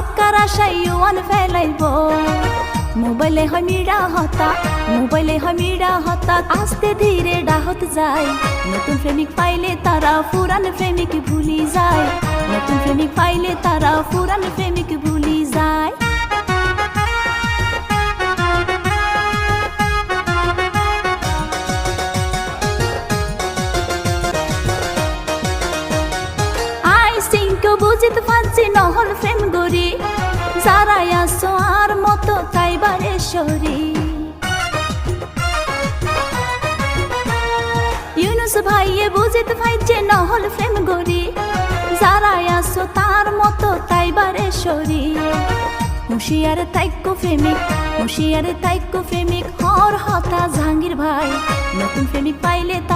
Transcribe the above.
ছক্কার আশায় ওয়ান ফেলাইব মোবাইলে হয় মিড়া হতা মোবাইলে হয় মিড়া হতা আস্তে ধীরে ডাহত যায় নতুন প্রেমিক পাইলে তারা পুরান প্রেমিক ভুলি যায় নতুন প্রেমিক পাইলে তারা পুরান প্রেমিক ভুলি যায় বুঝিতে পারছি নহল প্রেম গরি যারা আসো আর মতো তাইবারে সরি ইউনুস ভাইয়ে বুঝিতে পাইছে নহল প্রেম গরি যারা আসো তার মতো তাইবারে সরি হুঁশিয়ার তাইক্য প্রেমিক হুঁশিয়ার তাইক্য প্রেমিক হর হতা জাহাঙ্গীর ভাই নতুন প্রেমিক পাইলে তা